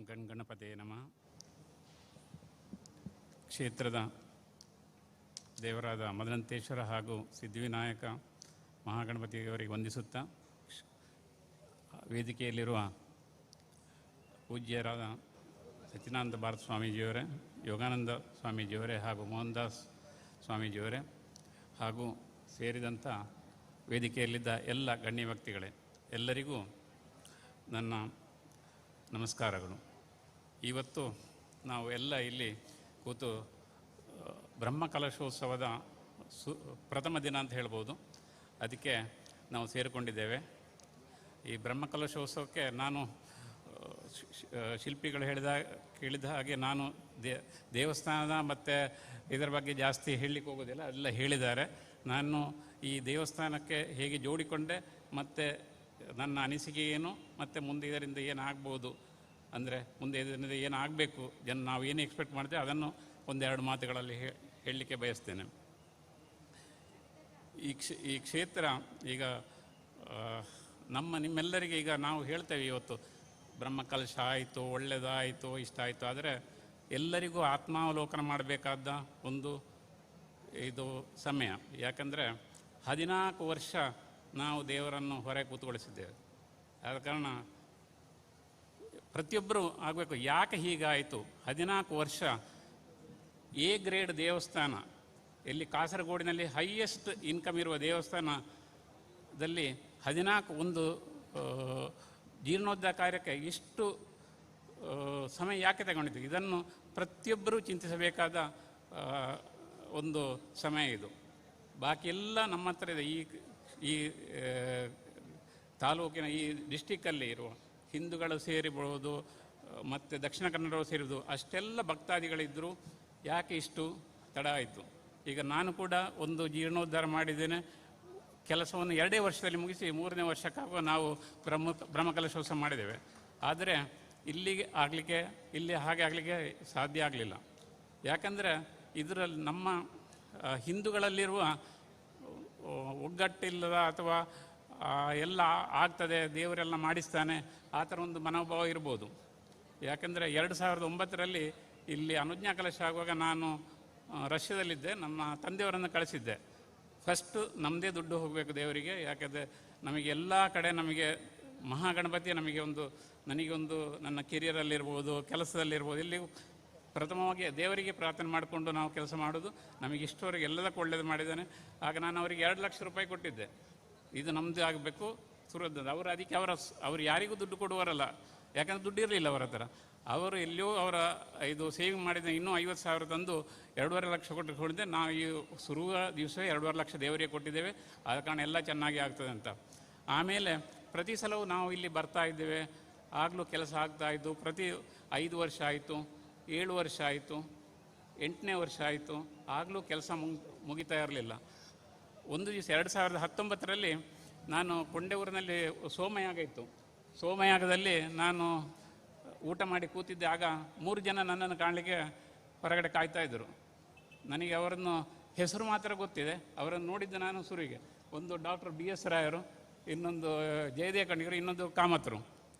ಗಣಪತೆ ನಮಃ. ಕ್ಷೇತ್ರದ ದೇವರಾದ ಮದನಂತೇಶ್ವರ ಹಾಗೂ ಸಿದ್ಧಿವಿನಾಯಕ ಮಹಾಗಣಪತಿಯವರಿಗೆ ವಂದಿಸುತ್ತಾ, ವೇದಿಕೆಯಲ್ಲಿರುವ ಪೂಜ್ಯರಾದ ಸಚ್ಚಿದಾನಂದ ಭಾರತ ಸ್ವಾಮೀಜಿಯವರೇ, ಯೋಗಾನಂದ ಸ್ವಾಮೀಜಿಯವರೇ ಹಾಗೂ ಮೋಹನ್ ದಾಸ್ ಸ್ವಾಮೀಜಿಯವರೇ ಹಾಗೂ ಸೇರಿದಂಥ ವೇದಿಕೆಯಲ್ಲಿದ್ದ ಎಲ್ಲ ಗಣ್ಯ ವ್ಯಕ್ತಿಗಳೇ, ಎಲ್ಲರಿಗೂ ನನ್ನ ನಮಸ್ಕಾರಗಳು. ಇವತ್ತು ನಾವು ಎಲ್ಲ ಇಲ್ಲಿ ಕೂತು ಬ್ರಹ್ಮಕಲಶೋತ್ಸವದ ಪ್ರಥಮ ದಿನ ಅಂತ ಹೇಳ್ಬೋದು. ಅದಕ್ಕೆ ನಾವು ಸೇರಿಕೊಂಡಿದ್ದೇವೆ. ಈ ಬ್ರಹ್ಮಕಲಶೋತ್ಸವಕ್ಕೆ ನಾನು ಶಿಲ್ಪಿಗಳು ಕೇಳಿದ ಹಾಗೆ ನಾನು ದೇವಸ್ಥಾನದ ಮತ್ತು ಇದರ ಬಗ್ಗೆ ಜಾಸ್ತಿ ಹೇಳಲಿಕ್ಕೆ ಹೋಗೋದಿಲ್ಲ, ಎಲ್ಲ ಹೇಳಿದ್ದಾರೆ. ನಾನು ಈ ದೇವಸ್ಥಾನಕ್ಕೆ ಹೇಗೆ ಜೋಡಿಕೊಂಡೆ ಮತ್ತು ನನ್ನ ಅನಿಸಿಕೆ ಏನು ಮತ್ತು ಮುಂದೆ ಇದರಿಂದ ಏನಾಗ್ಬೋದು, ಅಂದರೆ ಮುಂದೆ ಇದರಿಂದ ಏನಾಗಬೇಕು, ನಾವು ಏನು ಎಕ್ಸ್ಪೆಕ್ಟ್ ಮಾಡ್ತೇವೆ ಅದನ್ನು ಒಂದೆರಡು ಮಾತುಗಳಲ್ಲಿ ಹೇಳಲಿಕ್ಕೆ ಬಯಸ್ತೇನೆ. ಈ ಕ್ಷೇತ್ರ ಈಗ ನಿಮ್ಮೆಲ್ಲರಿಗೆ ಈಗ ನಾವು ಹೇಳ್ತೇವೆ, ಇವತ್ತು ಬ್ರಹ್ಮಕಲಶ ಆಯಿತು, ಒಳ್ಳೆಯದಾಯಿತು, ಇಷ್ಟ ಆಯಿತು. ಆದರೆ ಎಲ್ಲರಿಗೂ ಆತ್ಮಾವಲೋಕನ ಮಾಡಬೇಕಾದ ಒಂದು ಇದು ಸಮಯ. ಯಾಕಂದರೆ 14 ವರ್ಷ ನಾವು ದೇವರನ್ನು ಹೊರಗೆ ಕೂತ್ಕೊಳಿಸಿದ್ದೇವೆ. ಆದ ಕಾರಣ ಪ್ರತಿಯೊಬ್ಬರೂ ಆಗಬೇಕು, ಯಾಕೆ ಹೀಗಾಯಿತು. 14 ವರ್ಷ ಎ ಗ್ರೇಡ್ ದೇವಸ್ಥಾನ, ಎಲ್ಲಿ ಕಾಸರಗೋಡಿನಲ್ಲಿ ಹೈಯೆಸ್ಟ್ ಇನ್ಕಮ್ ಇರುವ ದೇವಸ್ಥಾನದಲ್ಲಿ 14 ಜೀರ್ಣೋದ್ಧಾರ ಕಾರ್ಯಕ್ಕೆ ಇಷ್ಟು ಸಮಯ ಯಾಕೆ ತಗೊಂಡಿದ್ದು. ಇದನ್ನು ಪ್ರತಿಯೊಬ್ಬರೂ ಚಿಂತಿಸಬೇಕಾದ ಒಂದು ಸಮಯ ಇದು. ಬಾಕಿ ಎಲ್ಲ ನಮ್ಮ ಹತ್ರ ಇದೆ. ಈ ತಾಲೂಕಿನ ಈ ಡಿಸ್ಟಿಕ್ಕಲ್ಲಿ ಇರುವ ಹಿಂದೂಗಳು ಸೇರಿಬಹುದು ಮತ್ತು ದಕ್ಷಿಣ ಕನ್ನಡವರು ಸೇರಿದ್ದು ಅಷ್ಟೆಲ್ಲ ಭಕ್ತಾದಿಗಳಿದ್ದರು. ಯಾಕೆ ಇಷ್ಟು ತಡ ಆಯಿತು. ಈಗ ನಾನು ಕೂಡ ಒಂದು ಜೀರ್ಣೋದ್ಧಾರ ಮಾಡಿದ್ದೇನೆ. ಕೆಲಸವನ್ನು 2 ವರ್ಷದಲ್ಲಿ ಮುಗಿಸಿ 3ನೇ ವರ್ಷಕ್ಕಾಗುವ ನಾವು ಬ್ರಹ್ಮಕಲಶೋತ್ಸವ ಮಾಡಿದ್ದೇವೆ. ಆದರೆ ಇಲ್ಲಿ ಹಾಗೆ ಆಗಲಿಕ್ಕೆ ಸಾಧ್ಯ ಆಗಲಿಲ್ಲ. ಯಾಕಂದರೆ ಇದರಲ್ಲಿ ನಮ್ಮ ಹಿಂದೂಗಳಲ್ಲಿರುವ ಒಗ್ಗಟ್ಟಿಲ್ಲದ ಅಥವಾ ಎಲ್ಲ ಆಗ್ತದೆ, ದೇವರೆಲ್ಲ ಮಾಡಿಸ್ತಾನೆ, ಆ ಥರ ಒಂದು ಮನೋಭಾವ ಇರ್ಬೋದು. ಯಾಕಂದರೆ 2009ರಲ್ಲಿ ಇಲ್ಲಿ ಅನುಜ್ಞಾ ಕಲಶ ಆಗುವಾಗ ನಾನು ರಷ್ಯಾದಲ್ಲಿದ್ದೆ. ನಮ್ಮ ತಂದೆಯವರನ್ನು ಕಳಿಸಿದ್ದೆ. ಫಸ್ಟು ನಮ್ಮದೇ ದುಡ್ಡು ಹೋಗಬೇಕು ದೇವರಿಗೆ. ಯಾಕಂದರೆ ನಮಗೆ ಎಲ್ಲ ಕಡೆ ನಮಗೆ ಮಹಾಗಣಪತಿ ನನಗೆ ಒಂದು ನನ್ನ ಕೆರಿಯರಲ್ಲಿರ್ಬೋದು, ಕೆಲಸದಲ್ಲಿರ್ಬೋದು, ಇಲ್ಲಿ ಪ್ರಥಮವಾಗಿ ದೇವರಿಗೆ ಪ್ರಾರ್ಥನೆ ಮಾಡಿಕೊಂಡು ನಾವು ಕೆಲಸ ಮಾಡೋದು. ನಮಗೆ ಇಷ್ಟವರೆಗೆ ಎಲ್ಲದಕ್ಕೂ ಒಳ್ಳೇದು ಮಾಡಿದ್ದಾನೆ. ಆಗ ನಾನು ಅವರಿಗೆ 2 ಲಕ್ಷ ರೂಪಾಯಿ ಕೊಟ್ಟಿದ್ದೆ. ಇದು ನಮ್ಮದು ಆಗಬೇಕು ಸುರದ್ದು. ಅದಕ್ಕೆ ಅವರು ಯಾರಿಗೂ ದುಡ್ಡು ಕೊಡುವರಲ್ಲ, ಯಾಕಂದರೆ ದುಡ್ಡು ಇರಲಿಲ್ಲ ಅವರ ಹತ್ರ. ಅವರು ಎಲ್ಲಿಯೋ ಅವರ ಇದು ಸೇವಿಂಗ್ ಮಾಡಿದ ಇನ್ನೂ 50,000 ತಂದು 2.5 ಲಕ್ಷ ಕೊಟ್ಟಿದ್ದೆ. ನಾವು ಈ ಶುರುವ ದಿವಸ 2.5 ಲಕ್ಷ ದೇವರಿಗೆ ಕೊಟ್ಟಿದ್ದೇವೆ. ಆದ ಕಾರಣ ಎಲ್ಲ ಚೆನ್ನಾಗಿ ಆಗ್ತದೆ ಅಂತ. ಆಮೇಲೆ ಪ್ರತಿ ಸಲವೂ ನಾವು ಇಲ್ಲಿ ಬರ್ತಾ ಇದ್ದೇವೆ. ಆಗಲೂ ಕೆಲಸ ಆಗ್ತಾಯಿತ್ತು. ಪ್ರತಿ 5 ವರ್ಷ ಆಯಿತು, 7 ವರ್ಷ ಆಯಿತು, 8ನೇ ವರ್ಷ ಆಯಿತು, ಆಗಲೂ ಕೆಲಸ ಮುಗಿತಾ ಇರಲಿಲ್ಲ. ಒಂದು ದಿವಸ 2019ರಲ್ಲಿ ನಾನು ಕೊಂಡೆಊರಿನಲ್ಲಿ ಸೋಮಯಾಗ ಇತ್ತು. ಸೋಮಯಾಗದಲ್ಲಿ ನಾನು ಊಟ ಮಾಡಿ ಕೂತಿದ್ದೆ. ಆಗ 3 ಜನ ನನ್ನನ್ನು ಕಾಣಲಿಕ್ಕೆ ಹೊರಗಡೆ ಕಾಯ್ತಾಯಿದ್ದರು. ನನಗೆ ಅವರನ್ನು ಹೆಸರು ಮಾತ್ರ ಗೊತ್ತಿದೆ. ಅವರನ್ನು ನೋಡಿದ್ದೆ ನಾನು ಶುರುವಿಗೆ. ಒಂದು ಡಾಕ್ಟರ್ BS ರಾಯರು, ಇನ್ನೊಂದು ಜಯದೇವ ಕಣ್ಣಿಗರು, ಇನ್ನೊಂದು ಕಾಮತ್ರು.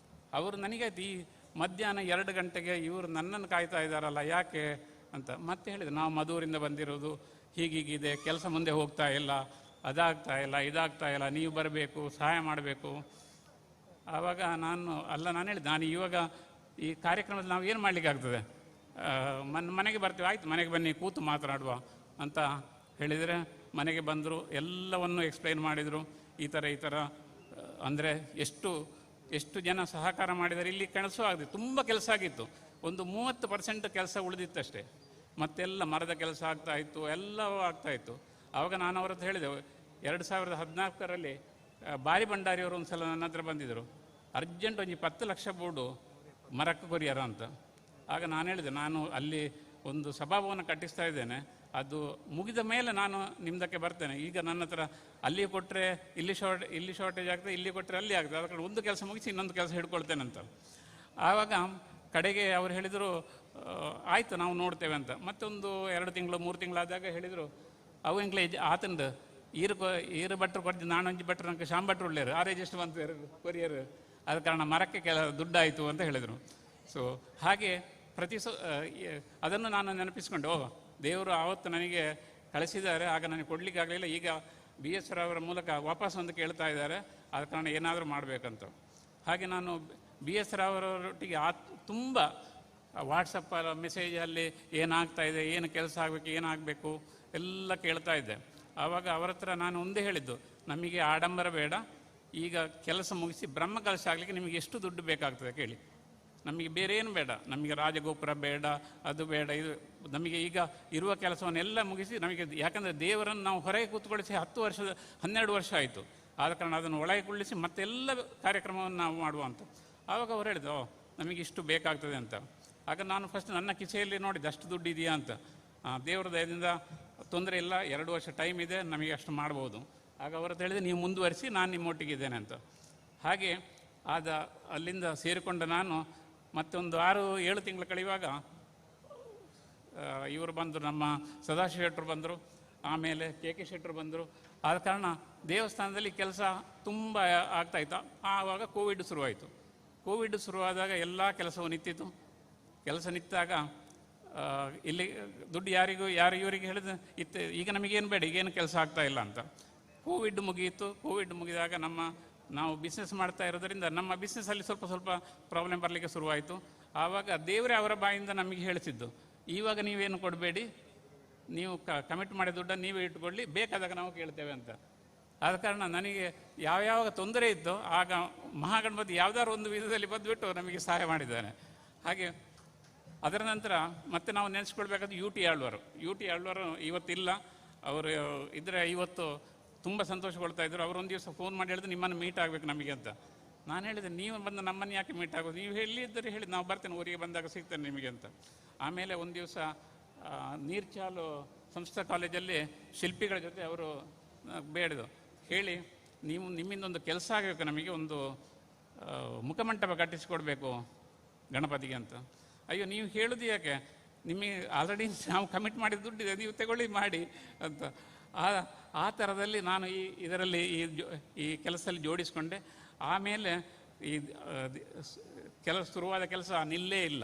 ಅವರು ನನಗಾಯ್ತು, ಈ ಮಧ್ಯಾಹ್ನ 2 ಗಂಟೆಗೆ ಇವರು ನನ್ನನ್ನು ಕಾಯ್ತಾ ಇದ್ದಾರಲ್ಲ ಯಾಕೆ ಅಂತ. ಮತ್ತೆ ಹೇಳಿದೆ, ನಾವು ಮಧೂರಿಂದ ಬಂದಿರೋದು, ಹೀಗೀಗಿದೆ, ಕೆಲಸ ಮುಂದೆ ಹೋಗ್ತಾ ಇಲ್ಲ, ಅದಾಗ್ತಾ ಇಲ್ಲ, ಇದಾಗ್ತಾ ಇಲ್ಲ, ನೀವು ಬರಬೇಕು, ಸಹಾಯ ಮಾಡಬೇಕು. ಆವಾಗ ನಾನು ಹೇಳಿದೆ, ನಾನು ಇವಾಗ ಈ ಕಾರ್ಯಕ್ರಮದಲ್ಲಿ ನಾವು ಏನು ಮಾಡಲಿಕ್ಕೆ ಆಗ್ತದೆ, ಮನೆಗೆ ಬರ್ತೀವಿ, ಆಯಿತು ಮನೆಗೆ ಬನ್ನಿ, ಕೂತು ಮಾತನಾಡುವ ಅಂತ ಹೇಳಿದರೆ ಮನೆಗೆ ಬಂದರು. ಎಲ್ಲವನ್ನು ಎಕ್ಸ್ಪ್ಲೈನ್ ಮಾಡಿದರು. ಈ ಥರ ಅಂದರೆ ಎಷ್ಟು ಜನ ಸಹಕಾರ ಮಾಡಿದ್ದಾರೆ. ಇಲ್ಲಿ ಕೆಲಸ ಆಗಿದೆ, ತುಂಬ ಕೆಲಸ ಆಗಿತ್ತು. ಒಂದು 30% ಕೆಲಸ ಉಳಿದಿತ್ತಷ್ಟೇ. ಮತ್ತೆಲ್ಲ ಮರದ ಕೆಲಸ ಆಗ್ತಾಯಿತ್ತು, ಎಲ್ಲವೂ ಆಗ್ತಾಯಿತ್ತು. ಆವಾಗ ನಾನು ಅವ್ರ ಹತ್ರ ಹೇಳಿದೆ, 2014ರಲ್ಲಿ ಬಾರಿ ಭಂಡಾರಿಯವರು ಒಂದು ಸಲ ನನ್ನ ಹತ್ರ ಬಂದಿದ್ದರು. ಅರ್ಜೆಂಟ್ ಒಂದು 10 ಲಕ್ಷ ಬೋರ್ಡು ಮರಕ್ಕೆ ಕೊರಿಯರ ಅಂತ. ಆಗ ನಾನು ಹೇಳಿದೆ, ನಾನು ಅಲ್ಲಿ ಒಂದು ಸಭಾಭವನ ಕಟ್ಟಿಸ್ತಾ ಇದ್ದೇನೆ, ಅದು ಮುಗಿದ ಮೇಲೆ ನಾನು ನಿಮ್ಮದಕ್ಕೆ ಬರ್ತೇನೆ. ಈಗ ನನ್ನ ಹತ್ರ ಅಲ್ಲಿ ಕೊಟ್ಟರೆ ಇಲ್ಲಿ ಶಾರ್ಟೇಜ್ ಆಗ್ತದೆ, ಇಲ್ಲಿ ಕೊಟ್ಟರೆ ಅಲ್ಲಿ ಆಗ್ತದೆ. ಅದಕ್ಕೆ ಒಂದು ಕೆಲಸ ಮುಗಿಸಿ ಇನ್ನೊಂದು ಕೆಲಸ ಹಿಡ್ಕೊಳ್ತೇನೆ ಅಂತ. ಆವಾಗ ಕಡೆಗೆ ಅವ್ರು ಹೇಳಿದರು, ಆಯಿತು ನಾವು ನೋಡ್ತೇವೆ ಅಂತ. ಮತ್ತೊಂದು 2 ತಿಂಗಳು 3 ತಿಂಗಳಾದಾಗ ಹೇಳಿದರು, ಅವು ಇಂಕ್ಲೆ ಆತಂದು ಈರು ಭಟ್ರು ಕೊಟ್ಟು ನಾನೊಂಜಿ ಭಟ್ರು ನನಗೆ ಶಾಂಭಟ್ರು ಉಳ್ಳೇರು, ಆ ರಿಜಿಸ್ಟರ್ ಬಂತು ಕೊರಿಯರ್. ಆದ ಕಾರಣ ಮರಕ್ಕೆ ದುಡ್ಡಾಯಿತು ಅಂತ ಹೇಳಿದರು. ಸೊ ಹಾಗೆ ಅದನ್ನು ನಾನು ನೆನಪಿಸ್ಕೊಂಡು, ದೇವರು ಆವತ್ತು ನನಗೆ ಕಳಿಸಿದ್ದಾರೆ, ಆಗ ನನಗೆ ಕೊಡಲಿಕ್ಕಾಗಲಿಲ್ಲ, ಈಗ ಬಿ ಎಸ್ ರಾವರ ಮೂಲಕ ವಾಪಸ್ ಒಂದು ಕೇಳ್ತಾ ಇದ್ದಾರೆ, ಆದ ಕಾರಣ ಏನಾದರೂ ಮಾಡಬೇಕಂತ. ಹಾಗೆ ನಾನು ಬಿ ಎಸ್ ರಾವರೊಟ್ಟಿಗೆ ತುಂಬ ವಾಟ್ಸಪ್ ಮೆಸೇಜಲ್ಲಿ ಏನಾಗ್ತಾ ಇದೆ, ಏನು ಕೆಲಸ ಆಗಬೇಕು, ಏನಾಗಬೇಕು ಎಲ್ಲ ಕೇಳ್ತಾ ಇದ್ದೆ. ಆವಾಗ ಅವರ ಹತ್ರ ನಾನು ಒಂದೇ ಹೇಳಿದ್ದು, ನಮಗೆ ಆಡಂಬರ ಬೇಡ, ಈಗ ಕೆಲಸ ಮುಗಿಸಿ ಬ್ರಹ್ಮ ಕಲಶ ಆಗಲಿಕ್ಕೆ ನಿಮಗೆ ಎಷ್ಟು ದುಡ್ಡು ಬೇಕಾಗ್ತದೆ ಕೇಳಿ, ನಮಗೆ ಬೇರೆ ಏನು ಬೇಡ, ನಮಗೆ ರಾಜಗೋಪುರ ಬೇಡ, ಅದು ಬೇಡ, ಇದು ನಮಗೆ ಈಗ ಇರುವ ಕೆಲಸವನ್ನೆಲ್ಲ ಮುಗಿಸಿ ನಮಗೆ, ಯಾಕಂದರೆ ದೇವರನ್ನು ನಾವು ಹೊರಗೆ ಕೂತ್ಕೊಳಿಸಿ 12 ವರ್ಷ ಆಯಿತು, ಆದ ಕಾರಣ ಅದನ್ನು ಒಳಗೆ ಕುಳ್ಳಿಸಿ ಮತ್ತೆಲ್ಲ ಕಾರ್ಯಕ್ರಮವನ್ನು ನಾವು ಮಾಡುವಂಥ. ಆವಾಗ ಅವ್ರು ಹೇಳಿದ್ರು, ನಮಗೆ ಇಷ್ಟು ಬೇಕಾಗ್ತದೆ ಅಂತ. ಆಗ ನಾನು ಫಸ್ಟ್ ನನ್ನ ಕಿಸೆಯಲ್ಲಿ ನೋಡಿದೆ ಅಷ್ಟು ದುಡ್ಡು ಇದೆಯಾ ಅಂತ. ದೇವರ ದಯದಿಂದ ತೊಂದರೆ ಇಲ್ಲ, 2 ವರ್ಷ ಟೈಮ್ ಇದೆ, ನಮಗೆ ಅಷ್ಟು ಮಾಡ್ಬೋದು. ಆಗ ಅವರದ್ದು ಹೇಳಿದೆ, ನೀವು ಮುಂದುವರಿಸಿ, ನಾನು ನಿಮ್ಮೊಟ್ಟಿಗಿದ್ದೇನೆ ಅಂತ. ಹಾಗೆ ಅಲ್ಲಿಂದ ಸೇರಿಕೊಂಡ ನಾನು ಮತ್ತೊಂದು 6-7 ತಿಂಗಳು ಕಳೆಯುವಾಗ ಇವರು ಬಂದರು, ನಮ್ಮ ಸದಾಶಿವ ಶೆಟ್ಟರು ಬಂದರು, ಆಮೇಲೆ ಕೆ ಶೆಟ್ಟರು ಬಂದರು. ಆದ ಕಾರಣ ದೇವಸ್ಥಾನದಲ್ಲಿ ಕೆಲಸ ತುಂಬ ಆಗ್ತಾಯಿತ್ತು. ಆವಾಗ ಕೋವಿಡ್ ಶುರುವಾಯಿತು. ಕೋವಿಡ್ ಶುರುವಾದಾಗ ಎಲ್ಲ ಕೆಲಸವು ನಿಂತಿತು. ಕೆಲಸ ನಿಂತಾಗ ಇಲ್ಲಿ ದುಡ್ಡು ಇವರಿಗೆ ಹೇಳಿದ ಈಗ ನಮಗೇನು ಬೇಡ, ಈಗೇನು ಕೆಲಸ ಆಗ್ತಾ ಇಲ್ಲ ಅಂತ. ಕೋವಿಡ್ ಮುಗಿಯಿತು. ಕೋವಿಡ್ ಮುಗಿದಾಗ ನಾವು ಬಿಸ್ನೆಸ್ ಮಾಡ್ತಾ ಇರೋದರಿಂದ ನಮ್ಮ ಬಿಸ್ನೆಸ್ಸಲ್ಲಿ ಸ್ವಲ್ಪ ಪ್ರಾಬ್ಲಮ್ ಬರಲಿಕ್ಕೆ ಶುರುವಾಯಿತು. ಆವಾಗ ದೇವರೇ ಅವರ ಬಾಯಿಂದ ನಮಗೆ ಹೇಳಿಸಿದ್ದು, ಇವಾಗ ನೀವೇನು ಕೊಡಬೇಡಿ, ನೀವು ಕಮಿಟ್ ಮಾಡಿದ ದುಡ್ಡನ್ನು ನೀವೇ ಇಟ್ಕೊಳ್ಳಿ, ಬೇಕಾದಾಗ ನಾವು ಕೇಳ್ತೇವೆ ಅಂತ. ಆದ ಕಾರಣ ನನಗೆ ಯಾವ್ಯಾವಾಗ ತೊಂದರೆ ಇದ್ದೋ ಆಗ ಮಹಾಗಣಪತಿ ಯಾವುದಾದ್ರು ಒಂದು ವಿಧದಲ್ಲಿ ಬಂದುಬಿಟ್ಟು ನಮಗೆ ಸಹಾಯ ಮಾಡಿದ್ದಾನೆ. ಹಾಗೆ ಅದರ ನಂತರ ಮತ್ತೆ ನಾವು ನೆನೆಸ್ಕೊಳ್ಬೇಕಾದ್ರೆ ಯು ಟಿ ಆಳ್ವರು ಇವತ್ತಿಲ್ಲ. ಅವರು ಇದ್ದರೆ ಇವತ್ತು ತುಂಬ ಸಂತೋಷಗೊಳ್ತಾ ಇದ್ದರು. ಅವರು ಒಂದು ದಿವಸ ಫೋನ್ ಮಾಡಿ ಹೇಳಿದ್ರು, ನಿಮ್ಮನ್ನು ಮೀಟ್ ಆಗಬೇಕು ನಮಗೆ ಅಂತ. ನಾನು ಹೇಳಿದೆ, ನೀವು ಬಂದು ನಮ್ಮನ್ನು ಯಾಕೆ ಮೀಟ್ ಆಗೋದು, ನೀವು ಹೇಳಿದ್ದರೆ ಹೇಳಿ, ನಾವು ಬರ್ತೇನೆ, ಊರಿಗೆ ಬಂದಾಗ ಸಿಗ್ತೇನೆ ನಿಮಗೆ ಅಂತ. ಆಮೇಲೆ ಒಂದು ದಿವಸ ನೀರ್ಚಾಲು ಸಂಸ್ಥಾ ಕಾಲೇಜಲ್ಲಿ ಶಿಲ್ಪಿಗಳ ಜೊತೆ ಅವರು ಬೇಡಿದು, ಹೇಳಿ ನಿಮ್ಮಿಂದೊಂದು ಕೆಲಸ ಆಗಬೇಕು, ನಮಗೆ ಒಂದು ಮುಖಮಂಟಪ ಕಟ್ಟಿಸಿಕೊಡ್ಬೇಕು ಗಣಪತಿಗೆ ಅಂತ. ಅಯ್ಯೋ, ನೀವು ಹೇಳೋದು ಯಾಕೆ, ನಿಮಗೆ ಆಲ್ರೆಡಿ ನಾವು ಕಮಿಟ್ ಮಾಡಿದ ದುಡ್ಡಿದೆ, ನೀವು ತಗೊಳ್ಳಿ ಮಾಡಿ ಅಂತ. ಆ ಥರದಲ್ಲಿ ನಾನು ಇದರಲ್ಲಿ ಈ ಕೆಲಸದಲ್ಲಿ ಜೋಡಿಸ್ಕೊಂಡೆ. ಆಮೇಲೆ ಶುರುವಾದ ಕೆಲಸ ನಿಲ್ಲೇ ಇಲ್ಲ,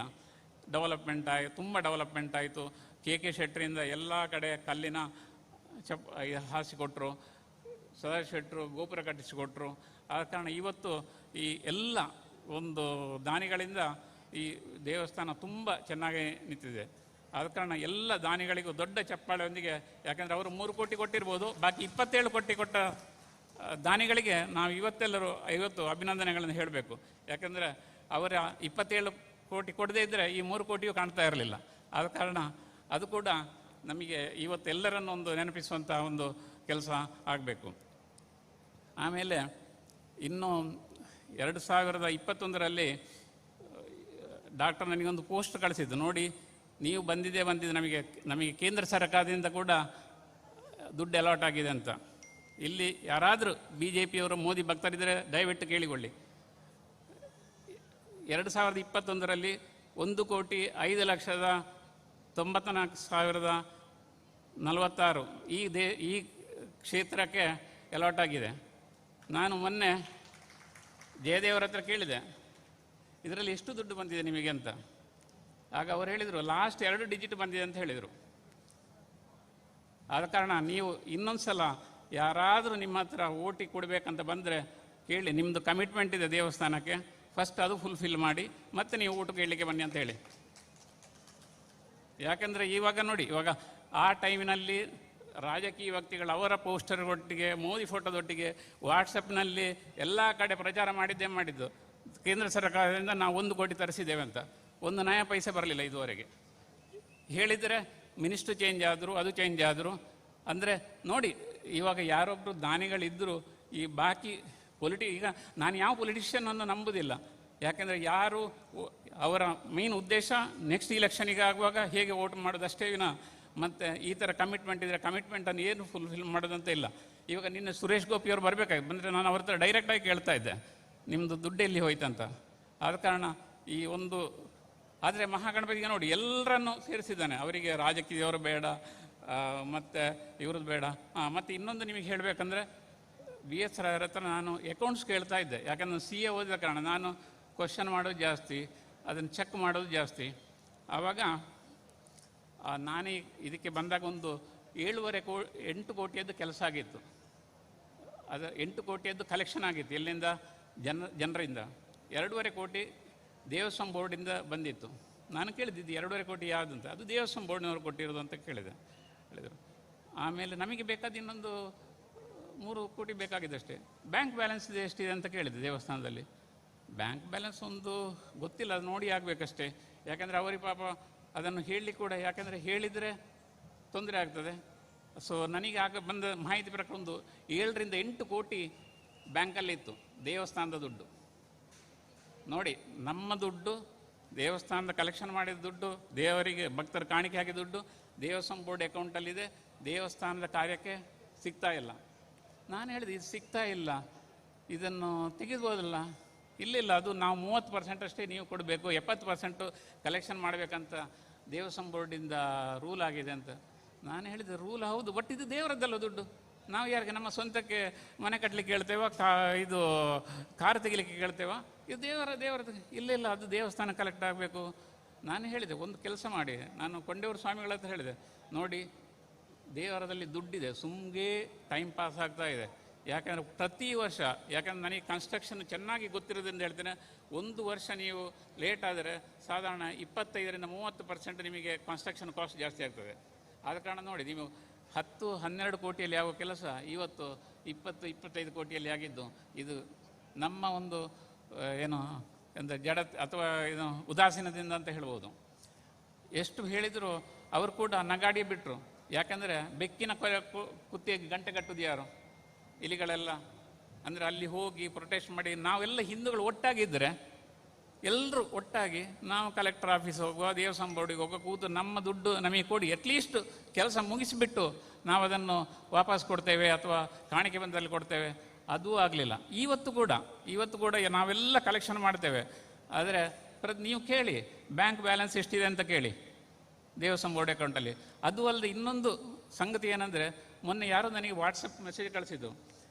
ತುಂಬ ಡೆವಲಪ್ಮೆಂಟ್ ಆಯಿತು. ಕೆ ಶೆಟ್ಟರಿಂದ ಎಲ್ಲ ಕಡೆ ಕಲ್ಲಿನ ಹಾಸಿಕೊಟ್ರು, ಸದಾಶಿವ ಶೆಟ್ಟರು ಗೋಪುರ ಕಟ್ಟಿಸಿಕೊಟ್ರು. ಆದ ಕಾರಣ ಇವತ್ತು ಈ ಎಲ್ಲ ಒಂದು ದಾನಿಗಳಿಂದ ಈ ದೇವಸ್ಥಾನ ತುಂಬ ಚೆನ್ನಾಗಿ ನಿಂತಿದೆ. ಆದ ಕಾರಣ ಎಲ್ಲ ದಾನಿಗಳಿಗೂ ದೊಡ್ಡ ಚಪ್ಪಾಳೆಯೊಂದಿಗೆ, ಯಾಕಂದರೆ ಅವರು 3 ಕೋಟಿ ಕೊಟ್ಟಿರ್ಬೋದು, ಬಾಕಿ 27 ಕೋಟಿ ಕೊಟ್ಟ ದಾನಿಗಳಿಗೆ ನಾವು ಇವತ್ತು ಅಭಿನಂದನೆಗಳನ್ನು ಹೇಳಬೇಕು. ಯಾಕಂದರೆ ಅವರ 27 ಕೋಟಿ ಕೊಡದೇ ಇದ್ದರೆ ಈ 3 ಕೋಟಿಯೂ ಕಾಣ್ತಾ ಇರಲಿಲ್ಲ. ಆದ ಕಾರಣ ಅದು ಕೂಡ ನಮಗೆ ಇವತ್ತೆಲ್ಲರನ್ನು ಒಂದು ನೆನಪಿಸುವಂಥ ಒಂದು ಕೆಲಸ ಆಗಬೇಕು. ಆಮೇಲೆ ಇನ್ನು 2021ರಲ್ಲಿ ಡಾಕ್ಟರ್ ನನಗೊಂದು ಪೋಸ್ಟ್ ಕಳಿಸಿದ್ದು, ನೋಡಿ ನೀವು ಬಂದಿದೆ ನಮಗೆ ಕೇಂದ್ರ ಸರ್ಕಾರದಿಂದ ಕೂಡ ದುಡ್ಡು ಅಲಾಟ್ ಆಗಿದೆ ಅಂತ. ಇಲ್ಲಿ ಯಾರಾದರೂ BJPಯವರು ಮೋದಿ ಭಕ್ತರಿದ್ದರೆ ದಯವಿಟ್ಟು ಕೇಳಿಕೊಳ್ಳಿ. 2021ರಲ್ಲಿ 1,05,94,046 ಈ ಕ್ಷೇತ್ರಕ್ಕೆ ಅಲಾಟ್ ಆಗಿದೆ. ನಾನು ಮೊನ್ನೆ ಜಯದೇವರ ಹತ್ರ ಕೇಳಿದೆ, ಇದರಲ್ಲಿ ಎಷ್ಟು ದುಡ್ಡು ಬಂದಿದೆ ನಿಮಗೆ ಅಂತ. ಆಗ ಅವರು ಹೇಳಿದರು, ಲಾಸ್ಟ್ 2 ಡಿಜಿಟ್ ಬಂದಿದೆ ಅಂತ ಹೇಳಿದರು. ಆದ ಕಾರಣ ನೀವು ಇನ್ನೊಂದು ಸಲ ಯಾರಾದರೂ ನಿಮ್ಮ ಹತ್ರ ಓಟಿ ಕೊಡಬೇಕಂತ ಬಂದರೆ ಕೇಳಿ, ನಿಮ್ಮದು ಕಮಿಟ್ಮೆಂಟ್ ಇದೆ ದೇವಸ್ಥಾನಕ್ಕೆ, ಫಸ್ಟ್ ಅದು ಫುಲ್ಫಿಲ್ ಮಾಡಿ ಮತ್ತೆ ನೀವು ಓಟು ಕೇಳಲಿಕ್ಕೆ ಬನ್ನಿ ಅಂತ ಹೇಳಿ. ಯಾಕೆಂದರೆ ಇವಾಗ ನೋಡಿ, ಇವಾಗ ಆ ಟೈಮಿನಲ್ಲಿ ರಾಜಕೀಯ ವ್ಯಕ್ತಿಗಳು ಅವರ ಪೋಸ್ಟರ್ಗೊಟ್ಟಿಗೆ, ಮೋದಿ ಫೋಟೋದೊಟ್ಟಿಗೆ ವಾಟ್ಸಪ್ನಲ್ಲಿ ಎಲ್ಲ ಕಡೆ ಪ್ರಚಾರ ಮಾಡಿದ್ದು, ಕೇಂದ್ರ ಸರ್ಕಾರದಿಂದ ನಾವು 1 ಕೋಟಿ ತರಿಸಿದ್ದೇವೆ ಅಂತ. 1 ನಯ ಪೈಸೆ ಬರಲಿಲ್ಲ ಇದುವರೆಗೆ. ಹೇಳಿದರೆ ಮಿನಿಸ್ಟ್ರು ಚೇಂಜ್ ಆದರು, ಅದು ಚೇಂಜ್ ಆದರು. ಅಂದರೆ ನೋಡಿ, ಇವಾಗ ಯಾರೊಬ್ಬರು ದಾನಿಗಳಿದ್ದರು, ಈ ಬಾಕಿ ಈಗ ನಾನು ಯಾವ ಪೊಲಿಟಿಷಿಯನನ್ನು ನಂಬುವುದಿಲ್ಲ. ಯಾಕೆಂದರೆ ಯಾರು ಅವರ ಮೇನ್ ಉದ್ದೇಶ ನೆಕ್ಸ್ಟ್ ಇಲೆಕ್ಷನಿಗೆ ಆಗುವಾಗ ಹೇಗೆ ವೋಟ್ ಮಾಡೋದಷ್ಟೇ ವಿನ ಮತ್ತು ಈ ಥರ ಕಮಿಟ್ಮೆಂಟ್ ಇದ್ದರೆ ಕಮಿಟ್ಮೆಂಟನ್ನು ಏನು ಫುಲ್ಫಿಲ್ ಮಾಡೋದಂತ ಇಲ್ಲ. ಇವಾಗ ನಿನ್ನೆ ಸುರೇಶ್ ಗೋಪಿಯವರು ಬರಬೇಕಾಗಿತ್ತು, ಬಂದರೆ ನಾನು ಅವ್ರ ಹತ್ರ ಡೈರೆಕ್ಟಾಗಿ ಕೇಳ್ತಾ ಇದ್ದೆ, ನಿಮ್ಮದು ದುಡ್ಡು ಎಲ್ಲಿ ಹೋಯ್ತಂತ. ಆದ ಕಾರಣ ಈ ಒಂದು ಆದರೆ ಮಹಾಗಣಪತಿಗೆ ನೋಡಿ ಎಲ್ಲರನ್ನು ಸೇರಿಸಿದ್ದಾನೆ. ಅವರಿಗೆ ರಾಜಕೀಯವರು ಬೇಡ, ಮತ್ತು ಇವ್ರದ್ದು ಬೇಡ. ಮತ್ತು ಇನ್ನೊಂದು ನಿಮಗೆ ಹೇಳಬೇಕಂದ್ರೆ, BS ರಾಯರ ಹತ್ರ ನಾನು ಅಕೌಂಟ್ಸ್ ಕೇಳ್ತಾ ಇದ್ದೆ. ಯಾಕಂದರೆ CA ಓದಿದ ಕಾರಣ ನಾನು ಕ್ವಶನ್ ಮಾಡೋದು ಜಾಸ್ತಿ, ಅದನ್ನು ಚೆಕ್ ಮಾಡೋದು ಜಾಸ್ತಿ. ಆವಾಗ ನಾನೇ ಇದಕ್ಕೆ ಬಂದಾಗ ಒಂದು 8 ಕೋಟಿಯದ್ದು ಕೆಲಸ ಆಗಿತ್ತು. ಅದು 8 ಕೋಟಿಯದ್ದು ಕಲೆಕ್ಷನ್ ಆಗಿತ್ತು. ಎಲ್ಲಿಂದ? ಜನರಿಂದ. 2.5 ಕೋಟಿ ದೇವಸ್ವಂ ಬೋರ್ಡಿಂದ ಬಂದಿತ್ತು. ನಾನು ಕೇಳಿದ್ದು 2.5 ಕೋಟಿ ಯಾವುದಂತ. ಅದು ದೇವಸ್ವಂ ಬೋರ್ಡ್ನವರು ಕೊಟ್ಟಿರೋದು ಅಂತ ಹೇಳಿದರು. ಆಮೇಲೆ ನಮಗೆ ಬೇಕಾದ ಇನ್ನೊಂದು 3 ಕೋಟಿ ಬೇಕಾಗಿದ್ದಷ್ಟೇ. ಬ್ಯಾಂಕ್ ಬ್ಯಾಲೆನ್ಸ್ ಎಷ್ಟಿದೆ ಅಂತ ಕೇಳಿದೆ ದೇವಸ್ಥಾನದಲ್ಲಿ. ಬ್ಯಾಂಕ್ ಬ್ಯಾಲೆನ್ಸ್ ಒಂದು ಗೊತ್ತಿಲ್ಲ, ಅದು ನೋಡಿ ಆಗಬೇಕಷ್ಟೇ. ಯಾಕೆಂದರೆ ಅವರಿಗೆ ಪಾಪ ಅದನ್ನು ಹೇಳಲಿಕ್ಕೆ ಕೂಡ, ಯಾಕೆಂದರೆ ಹೇಳಿದರೆ ತೊಂದರೆ ಆಗ್ತದೆ. ಸೊ ನನಗೆ ಆಗ ಬಂದ ಮಾಹಿತಿ ಪ್ರಕಾರ ಒಂದು 7ರಿಂದ 8 ಕೋಟಿ ಬ್ಯಾಂಕಲ್ಲಿತ್ತು ದೇವಸ್ಥಾನದ ದುಡ್ಡು. ನೋಡಿ, ನಮ್ಮ ದುಡ್ಡು, ದೇವಸ್ಥಾನದ ಕಲೆಕ್ಷನ್ ಮಾಡಿದ ದುಡ್ಡು, ದೇವರಿಗೆ ಭಕ್ತರ ಕಾಣಿಕೆ ಹಾಕಿದ ದುಡ್ಡು ದೇವಸ್ವಂ ಬೋರ್ಡ್ ಅಕೌಂಟಲ್ಲಿದೆ. ದೇವಸ್ಥಾನದ ಕಾರ್ಯಕ್ಕೆ ಸಿಗ್ತಾ ಇಲ್ಲ. ನಾನು ಹೇಳಿದೆ, ಇದು ಸಿಗ್ತಾ ಇಲ್ಲ, ಇದನ್ನು ತೆಗೆದುಬೋದಲ್ಲ. ಇಲ್ಲ, ಅದು ನಾವು 30% ಅಷ್ಟೇ ನೀವು ಕೊಡಬೇಕು, 70% ಕಲೆಕ್ಷನ್ ಮಾಡಬೇಕಂತ ದೇವಸ್ವಂ ಬೋರ್ಡಿಂದ ರೂಲ್ ಆಗಿದೆ ಅಂತ. ನಾನು ಹೇಳಿದೆ, ರೂಲ್ ಹೌದು, ಬಟ್ ಇದು ದೇವರದ್ದಲ್ಲ ದುಡ್ಡು. ನಾವು ಯಾರಿಗೆ ನಮ್ಮ ಸ್ವಂತಕ್ಕೆ ಮನೆ ಕಟ್ಟಲಿಕ್ಕೆ ಹೇಳ್ತೇವ, ಇದು ಕಾರು ತೆಗಿಲಿಕ್ಕೆ ಕೇಳ್ತೇವ? ಇದು ದೇವರದ್ದು. ಇಲ್ಲ, ಅದು ದೇವಸ್ಥಾನ ಕಲೆಕ್ಟ್ ಆಗಬೇಕು. ನಾನು ಹೇಳಿದೆ, ಒಂದು ಕೆಲಸ ಮಾಡಿ, ನಾನು ಕೊಂಡೇವರು ಸ್ವಾಮಿಗಳ ಹತ್ರ ಹೇಳಿದೆ, ನೋಡಿ ದೇವರದಲ್ಲಿ ದುಡ್ಡಿದೆ, ಸುಮ್ಮನೆ ಟೈಮ್ ಪಾಸ್ ಆಗ್ತಾ ಇದೆ. ಯಾಕೆಂದರೆ ಪ್ರತಿ ವರ್ಷ, ಯಾಕಂದರೆ ನನಗೆ ಕನ್ಸ್ಟ್ರಕ್ಷನ್ ಚೆನ್ನಾಗಿ ಗೊತ್ತಿರೋದ್ರಿಂದ ಹೇಳ್ತೇನೆ, 1 ವರ್ಷ ನೀವು ಲೇಟ್ ಆದರೆ ಸಾಧಾರಣ 25ರಿಂದ 30% ನಿಮಗೆ ಕನ್ಸ್ಟ್ರಕ್ಷನ್ ಕಾಸ್ಟ್ ಜಾಸ್ತಿ ಆಗ್ತದೆ. ಆದ ಕಾರಣ ನೋಡಿ, ನೀವು 10-12 ಕೋಟಿಯಲ್ಲಿ ಆಗುವ ಕೆಲಸ ಇವತ್ತು 20-25 ಕೋಟಿಯಲ್ಲಿ ಆಗಿದ್ದು. ಇದು ನಮ್ಮ ಒಂದು ಏನು ಅಂದರೆ ಜಡ ಅಥವಾ ಏನು ಉದಾಸೀನದಿಂದ ಅಂತ ಹೇಳ್ಬೋದು. ಎಷ್ಟು ಹೇಳಿದರೂ ಅವರು ಕೂಡ ನಗಾಡಿ ಬಿಟ್ಟರು. ಯಾಕಂದರೆ ಬೆಕ್ಕಿನ ಕುತ್ತಿಗೆ ಗಂಟೆ ಕಟ್ಟುದು ಯಾರು? ಇಲಿಗಳೆಲ್ಲ. ಅಂದರೆ ಅಲ್ಲಿ ಹೋಗಿ ಪ್ರೊಟೆಸ್ಟ್ ಮಾಡಿ ನಾವೆಲ್ಲ ಹಿಂದೂಗಳು ಒಟ್ಟಾಗಿದ್ದರೆ, ಎಲ್ಲರೂ ಒಟ್ಟಾಗಿ ನಾವು ಕಲೆಕ್ಟರ್ ಆಫೀಸ್ ಹೋಗುವ, ದೇವಸ್ವಂ ಬೋರ್ಡಿಗೆ ಹೋಗುವ, ಕೂತು ನಮ್ಮ ದುಡ್ಡು ನಮಗೆ ಕೊಡಿ, ಅಟ್ಲೀಸ್ಟ್ ಕೆಲಸ ಮುಗಿಸಿಬಿಟ್ಟು ನಾವು ಅದನ್ನು ವಾಪಸ್ ಕೊಡ್ತೇವೆ ಅಥವಾ ಕಾಣಿಕೆ ಬಂದಲ್ಲಿ ಕೊಡ್ತೇವೆ. ಅದೂ ಆಗಲಿಲ್ಲ. ಇವತ್ತು ಕೂಡ ನಾವೆಲ್ಲ ಕಲೆಕ್ಷನ್ ಮಾಡ್ತೇವೆ. ಆದರೆ ನೀವು ಕೇಳಿ, ಬ್ಯಾಂಕ್ ಬ್ಯಾಲೆನ್ಸ್ ಎಷ್ಟಿದೆ ಅಂತ ಕೇಳಿ ದೇವಸ್ವಂ ಬೋರ್ಡ್ ಅಕೌಂಟಲ್ಲಿ. ಅದು ಅಲ್ಲದೆ ಇನ್ನೊಂದು ಸಂಗತಿ ಏನಂದರೆ, ಮೊನ್ನೆ ಯಾರೋ ನನಗೆ ವಾಟ್ಸಪ್ ಮೆಸೇಜ್ ಕಳಿಸಿದ್ದು,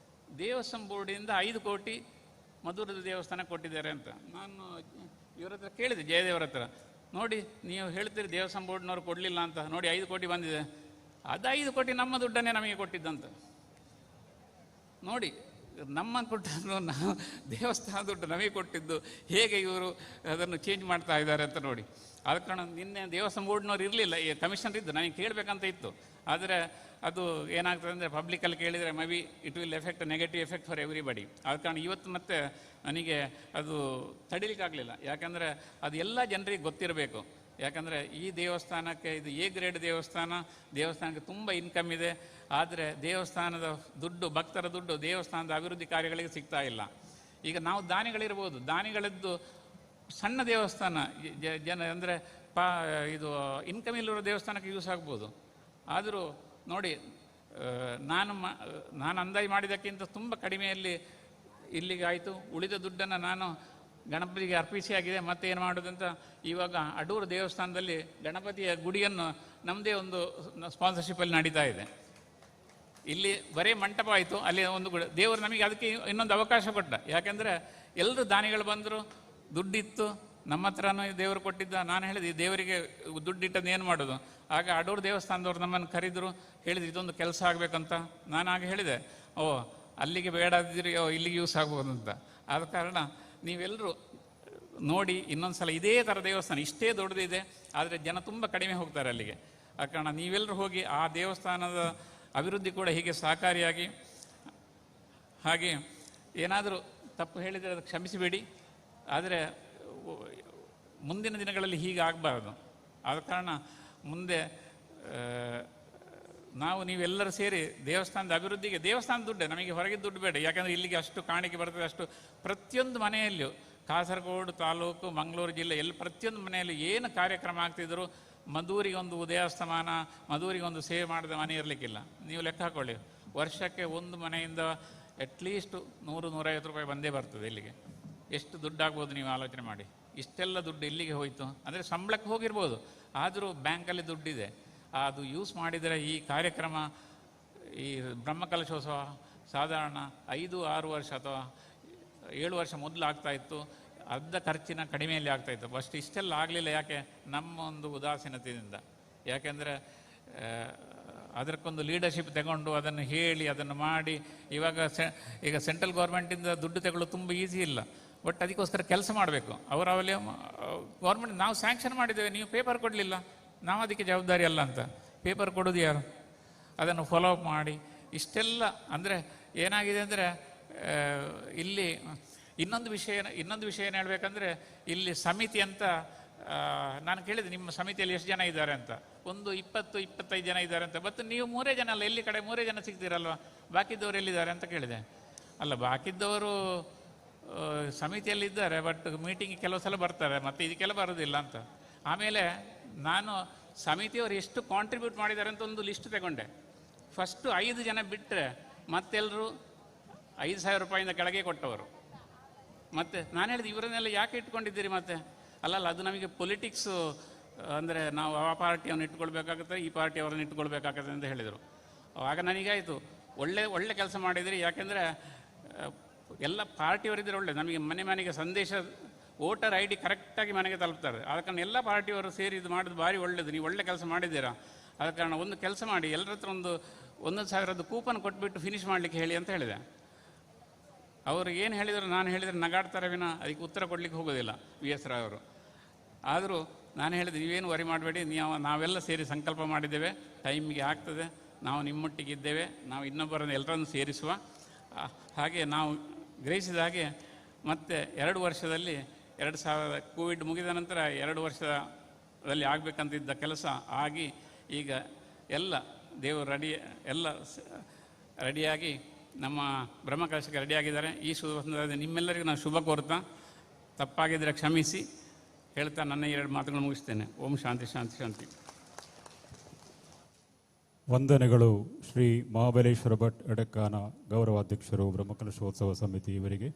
ದೇವಸ್ವಂ ಬೋರ್ಡಿಂದ 5 ಕೋಟಿ ಮಧುರದ ದೇವಸ್ಥಾನ ಕೊಟ್ಟಿದ್ದಾರೆ ಅಂತ. ನಾನು ಇವರ ಹತ್ರ ಕೇಳಿದೆ, ಜಯದೇವರ ಹತ್ರ, ನೋಡಿ ನೀವು ಹೇಳ್ತೀರಿ ದೇವಸ್ವಂ ಬೋರ್ಡ್ನವ್ರು ಕೊಡಲಿಲ್ಲ ಅಂತ, ನೋಡಿ 5 ಕೋಟಿ ಬಂದಿದೆ. ಅದು 5 ಕೋಟಿ ನಮ್ಮ ದುಡ್ಡನ್ನೇ ನಮಗೆ ಕೊಟ್ಟಿದ್ದಂತ. ನೋಡಿ, ನಮ್ಮ ಕೊಟ್ಟದ್ದು, ನಾವು ದೇವಸ್ಥಾನ ದುಡ್ಡು ನಮಗೆ ಕೊಟ್ಟಿದ್ದು, ಹೇಗೆ ಇವರು ಅದನ್ನು ಚೇಂಜ್ ಮಾಡ್ತಾ ಇದ್ದಾರೆ ಅಂತ ನೋಡಿ. ಆದ ಕಾರಣ ನಿನ್ನೆ ದೇವಸ್ವಂ ಬೋರ್ಡ್ನವ್ರು ಇರಲಿಲ್ಲ, ಕಮಿಷನರ್ ಇದ್ದು, ನನಗೆ ಕೇಳಬೇಕಂತ ಇತ್ತು. ಆದರೆ ಅದು ಏನಾಗ್ತದೆ ಅಂದರೆ, ಪಬ್ಲಿಕಲ್ಲಿ ಕೇಳಿದರೆ may be it will effect negative effect for everybody. ಆದ ಕಾರಣ ಇವತ್ತು ಮತ್ತೆ ನನಗೆ ಅದು ತಡಿಲಿಕ್ಕಾಗಲಿಲ್ಲ. ಯಾಕಂದರೆ ಅದು ಎಲ್ಲ ಜನರಿಗೆ ಗೊತ್ತಿರಬೇಕು. ಯಾಕಂದರೆ ಈ ದೇವಸ್ಥಾನಕ್ಕೆ ಇದು ಎ ಗ್ರೇಡ್ ದೇವಸ್ಥಾನಕ್ಕೆ ತುಂಬ ಇನ್ಕಮ್ ಇದೆ. ಆದರೆ ದೇವಸ್ಥಾನದ ದುಡ್ಡು, ಭಕ್ತರ ದುಡ್ಡು ದೇವಸ್ಥಾನದ ಅಭಿವೃದ್ಧಿ ಕಾರ್ಯಗಳಿಗೆ ಸಿಗ್ತಾ ಇಲ್ಲ. ಈಗ ನಾವು ದಾನಿಗಳಿರ್ಬೋದು, ದಾನಿಗಳದ್ದು ಸಣ್ಣ ದೇವಸ್ಥಾನ ಅಂದರೆ ಇದು ಇನ್ಕಮ್ ಇಲ್ಲಿರೋ ದೇವಸ್ಥಾನಕ್ಕೆ ಯೂಸ್ ಆಗ್ಬೋದು. ಆದರೂ ನೋಡಿ, ನಾನು ಅಂದಾಜು ಮಾಡಿದ್ದಕ್ಕಿಂತ ತುಂಬ ಕಡಿಮೆಯಲ್ಲಿ ಇಲ್ಲಿಗೆ ಆಯಿತು. ಉಳಿದ ದುಡ್ಡನ್ನು ನಾನು ಗಣಪತಿಗೆ ಅರ್ಪಿಸಿ ಆಗಿದೆ. ಮತ್ತೆ ಏನು ಮಾಡೋದಂತ ಇವಾಗ ಅಡೂರು ದೇವಸ್ಥಾನದಲ್ಲಿ ಗಣಪತಿಯ ಗುಡಿಯನ್ನು ನಮ್ಮದೇ ಒಂದು ಸ್ಪಾನ್ಸರ್ಶಿಪ್ಪಲ್ಲಿ ನಡೀತಾ ಇದೆ. ಇಲ್ಲಿ ಬರೀ ಮಂಟಪ ಆಯಿತು, ಅಲ್ಲಿ ಒಂದು ಗುಡಿ. ದೇವರು ನಮಗೆ ಅದಕ್ಕೆ ಇನ್ನೊಂದು ಅವಕಾಶ ಕೊಟ್ಟ. ಯಾಕೆಂದರೆ ಎಲ್ಲರೂ ದಾನಿಗಳು ಬಂದರು, ದುಡ್ಡಿತ್ತು ನಮ್ಮ ಹತ್ರನೂ ದೇವರು ಕೊಟ್ಟಿದ್ದ. ನಾನು ಹೇಳಿದೆ, ದೇವರಿಗೆ ದುಡ್ಡಿಟ್ಟದ್ದು ಏನು ಮಾಡೋದು? ಆಗ ಅಡೂರು ದೇವಸ್ಥಾನದವ್ರು ನಮ್ಮನ್ನು ಕರೆದರು, ಹೇಳಿದ್ರು ಇದೊಂದು ಕೆಲಸ ಆಗಬೇಕಂತ. ನಾನು ಆಗ ಹೇಳಿದೆ, ಅಲ್ಲಿಗೆ ಬೇಡದಿರಿ, ಇಲ್ಲಿಗೆ ಯೂಸ್ ಆಗ್ಬೋದು ಅಂತ. ಆದ ಕಾರಣ ನೀವೆಲ್ಲರೂ ನೋಡಿ, ಇನ್ನೊಂದು ಸಲ ಇದೇ ಥರ ದೇವಸ್ಥಾನ ಇಷ್ಟೇ ದೊಡ್ಡದಿದೆ, ಆದರೆ ಜನ ತುಂಬ ಕಡಿಮೆ ಹೋಗ್ತಾರೆ ಅಲ್ಲಿಗೆ. ಆ ಕಾರಣ ನೀವೆಲ್ಲರೂ ಹೋಗಿ ಆ ದೇವಸ್ಥಾನದ ಅಭಿವೃದ್ಧಿ ಕೂಡ ಹೀಗೆ ಸಹಕಾರಿಯಾಗಿ. ಹಾಗೆ ಏನಾದರೂ ತಪ್ಪು ಹೇಳಿದರೆ ಅದು ಕ್ಷಮಿಸಿಬೇಡಿ. ಆದರೆ ಮುಂದಿನ ದಿನಗಳಲ್ಲಿ ಹೀಗೆ ಆಗಬಾರ್ದು. ಆದ ಕಾರಣ ಮುಂದೆ ನೀವೆಲ್ಲರೂ ಸೇರಿ ದೇವಸ್ಥಾನದ ಅಭಿವೃದ್ಧಿಗೆ, ದೇವಸ್ಥಾನದ ದುಡ್ಡೇ, ನಮಗೆ ಹೊರಗೆ ದುಡ್ಡು ಬೇಡ. ಯಾಕಂದರೆ ಇಲ್ಲಿಗೆ ಅಷ್ಟು ಕಾಣಿಕೆ ಬರ್ತದೆ. ಅಷ್ಟು ಪ್ರತಿಯೊಂದು ಮನೆಯಲ್ಲಿಯೂ, ಕಾಸರಗೋಡು ತಾಲೂಕು, ಮಂಗಳೂರು ಜಿಲ್ಲೆ, ಪ್ರತಿಯೊಂದು ಮನೆಯಲ್ಲಿ ಏನು ಕಾರ್ಯಕ್ರಮ ಆಗ್ತಿದ್ರು, ಮಧುರಿಗೊಂದು ಉದಯಾಸ್ತಮಾನ, ಮಧುರಿಗೊಂದು ಸೇವೆ ಮಾಡಿದ ಮನೆ ಇರಲಿಕ್ಕಿಲ್ಲ. ನೀವು ಲೆಕ್ಕ ಹಾಕೊಳ್ಳಿ, ವರ್ಷಕ್ಕೆ ಒಂದು ಮನೆಯಿಂದ ಅಟ್ಲೀಸ್ಟ್ 100-150 ರೂಪಾಯಿ ಬಂದೇ ಬರ್ತದೆ ಇಲ್ಲಿಗೆ. ಎಷ್ಟು ದುಡ್ಡಾಗ್ಬೋದು ನೀವು ಆಲೋಚನೆ ಮಾಡಿ. ಇಷ್ಟೆಲ್ಲ ದುಡ್ಡು ಇಲ್ಲಿಗೆ ಹೋಯಿತು ಅಂದರೆ ಸಂಬಳಕ್ಕೆ ಹೋಗಿರ್ಬೋದು, ಆದರೂ ಬ್ಯಾಂಕಲ್ಲಿ ದುಡ್ಡಿದೆ. ಅದು ಯೂಸ್ ಮಾಡಿದರೆ ಈ ಕಾರ್ಯಕ್ರಮ, ಈ ಬ್ರಹ್ಮಕಲಶೋತ್ಸವ ಸಾಧಾರಣ 5-6 ವರ್ಷ ಅಥವಾ 7 ವರ್ಷ ಮೊದಲು ಆಗ್ತಾಯಿತ್ತು. ಅರ್ಧ ಖರ್ಚಿನ ಕಡಿಮೆಯಲ್ಲಿ ಆಗ್ತಾಯಿತ್ತು. ಫಸ್ಟ್ ಇಷ್ಟೆಲ್ಲ ಆಗಲಿಲ್ಲ. ಯಾಕೆ? ನಮ್ಮ ಒಂದು ಉದಾಸೀನತೆಯಿಂದ. ಯಾಕೆಂದರೆ ಅದಕ್ಕೊಂದು ಲೀಡರ್ಶಿಪ್ ತಗೊಂಡು ಅದನ್ನು ಹೇಳಿ ಅದನ್ನು ಮಾಡಿ ಈಗ ಸೆಂಟ್ರಲ್ ಗೌರ್ಮೆಂಟಿಂದ ದುಡ್ಡು ತಗೊಳ್ಳೋದು ತುಂಬ ಈಸಿ ಇಲ್ಲ. ಬಟ್ ಅದಕ್ಕೋಸ್ಕರ ಕೆಲಸ ಮಾಡಬೇಕು. ಅವರಲ್ಲಿ ಗೌರ್ಮೆಂಟ್ ನಾವು ಸ್ಯಾಂಕ್ಷನ್ ಮಾಡಿದ್ದೇವೆ, ನೀವು ಪೇಪರ್ ಕೊಡಲಿಲ್ಲ, ನಾವು ಅದಕ್ಕೆ ಜವಾಬ್ದಾರಿ ಅಲ್ಲ ಅಂತ. ಪೇಪರ್ ಕೊಡೋದು ಯಾರು? ಅದನ್ನು ಫಾಲೋ ಅಪ್ ಮಾಡಿ ಇಷ್ಟೆಲ್ಲ. ಅಂದರೆ ಏನಾಗಿದೆ ಅಂದರೆ ಇಲ್ಲಿ ಇನ್ನೊಂದು ವಿಷಯ ಏನು ಹೇಳಬೇಕಂದ್ರೆ, ಇಲ್ಲಿ ಸಮಿತಿ ಅಂತ ನಾನು ಕೇಳಿದೆ, ನಿಮ್ಮ ಸಮಿತಿಯಲ್ಲಿ ಎಷ್ಟು ಜನ ಇದ್ದಾರೆ ಅಂತ. ಒಂದು 20-25 ಜನ ಇದ್ದಾರೆ ಅಂತ. ಮತ್ತು ನೀವು 3 ಜನ ಅಲ್ಲ, ಎಲ್ಲಿ ಕಡೆ 3 ಜನ ಸಿಗ್ತೀರಲ್ವ, ಬಾಕಿದ್ದವರು ಎಲ್ಲಿದ್ದಾರೆ ಅಂತ ಕೇಳಿದೆ. ಅಲ್ಲ, ಬಾಕಿದ್ದವರು ಸಮಿತಿಯಲ್ಲಿದ್ದಾರೆ, ಬಟ್ ಮೀಟಿಂಗ್ ಕೆಲವು ಸಲ ಬರ್ತಾರೆ, ಮತ್ತು ಇದಕ್ಕೆಲ್ಲ ಬರೋದಿಲ್ಲ ಅಂತ. ಆಮೇಲೆ ನಾನು ಸಮಿತಿಯವರು ಎಷ್ಟು ಕಾಂಟ್ರಿಬ್ಯೂಟ್ ಮಾಡಿದ್ದಾರೆ ಅಂತ ಒಂದು ಲಿಸ್ಟ್ ತಗೊಂಡೆ. ಫಸ್ಟು 5 ಜನ ಬಿಟ್ಟರೆ ಮತ್ತೆಲ್ಲರೂ 5,000 ರೂಪಾಯಿಂದ ಕೆಳಗೆ ಕೊಟ್ಟವರು. ಮತ್ತು ನಾನು ಹೇಳಿದೆ, ಇವರನ್ನೆಲ್ಲ ಯಾಕೆ ಇಟ್ಕೊಂಡಿದ್ದೀರಿ? ಮತ್ತೆ ಅಲ್ಲಲ್ಲ, ಅದು ನಮಗೆ ಪೊಲಿಟಿಕ್ಸು, ಅಂದರೆ ನಾವು ಆ ಪಾರ್ಟಿಯನ್ನು ಇಟ್ಕೊಳ್ಬೇಕಾಗುತ್ತೆ, ಈ ಪಾರ್ಟಿಯವರನ್ನು ಇಟ್ಕೊಳ್ಬೇಕಾಗತ್ತೆ ಅಂತ ಹೇಳಿದರು. ಆಗ ನನಗಾಯಿತು, ಒಳ್ಳೆ ಕೆಲಸ ಮಾಡಿದಿರಿ. ಯಾಕೆಂದರೆ ಎಲ್ಲ ಪಾರ್ಟಿಯವರಿದ್ದರೆ ಒಳ್ಳೆ, ನಮಗೆ ಮನೆಗೆ ಸಂದೇಶ ವೋಟರ್ ID ಕರೆಕ್ಟಾಗಿ ಮನೆಗೆ ತಲುಪ್ತಾರೆ. ಆದ ಕಾರಣ ಎಲ್ಲ ಪಾರ್ಟಿಯವರು ಸೇರಿ ಇದು ಮಾಡೋದು ಭಾರಿ ಒಳ್ಳೆಯದು. ನೀವು ಒಳ್ಳೆ ಕೆಲಸ ಮಾಡಿದ್ದೀರಾ. ಆದ ಕಾರಣ ಒಂದು ಕೆಲಸ ಮಾಡಿ, ಎಲ್ಲರ ಹತ್ರ 1,000 ಕೂಪನ್ ಕೊಟ್ಬಿಟ್ಟು ಫಿನಿಷ್ ಮಾಡಲಿಕ್ಕೆ ಹೇಳಿ ಅಂತ ಹೇಳಿದೆ. ಅವರು ಏನು ಹೇಳಿದರು, ನಾನು ಹೇಳಿದರೆ ನಗಾಡ್ತಾರೆ ವಿನ ಅದಕ್ಕೆ ಉತ್ತರ ಕೊಡಲಿಕ್ಕೆ ಹೋಗೋದಿಲ್ಲ VS ರಾವ್ ಅವರು. ಆದರೂ ನಾನು ಹೇಳಿದೆ, ನೀವೇನು ವರಿ ಮಾಡಬೇಡಿ, ನಾವೆಲ್ಲ ಸೇರಿ ಸಂಕಲ್ಪ ಮಾಡಿದ್ದೇವೆ, ಟೈಮಿಗೆ ಆಗ್ತದೆ, ನಾವು ನಿಮ್ಮೊಟ್ಟಿಗೆ ಇದ್ದೇವೆ, ನಾವು ಇನ್ನೊಬ್ಬರನ್ನು ಎಲ್ಲರನ್ನು ಸೇರಿಸುವ. ಹಾಗೆ ನಾವು ಗ್ರಹಿಸಿದ ಹಾಗೆ ಮತ್ತೆ 2 ವರ್ಷದಲ್ಲಿ 2000 ಕೋವಿಡ್ ಮುಗಿದ ನಂತರ 2 ವರ್ಷದಲ್ಲಿ ಆಗಬೇಕಂತಿದ್ದ ಕೆಲಸ ಆಗಿ ಈಗ ಎಲ್ಲ ದೇವರು ರೆಡಿಯಾಗಿ ನಮ್ಮ ಬ್ರಹ್ಮಕಲಶಕ್ಕೆ ರೆಡಿಯಾಗಿದ್ದಾರೆ. ಈ ಸಂದರ್ಭದಲ್ಲಿ ನಿಮ್ಮೆಲ್ಲರಿಗೂ ನಾನು ಶುಭ ಕೋರ್ತಾ, ತಪ್ಪಾಗಿದ್ದರೆ ಕ್ಷಮಿಸಿ ಹೇಳ್ತಾ ನನ್ನ 2 ಮಾತುಗಳನ್ನು ಮುಗಿಸ್ತೇನೆ. ಓಂ ಶಾಂತಿ ಶಾಂತಿ ಶಾಂತಿ. ವಂದನೆಗಳು ಶ್ರೀ ಮಹಾಬಲೇಶ್ವರ ಭಟ್ ಎಡಕ್ಕಾನ, ಗೌರವಾಧ್ಯಕ್ಷರು ಬ್ರಹ್ಮಕಲಶೋತ್ಸವ ಸಮಿತಿ ಇವರಿಗೆ.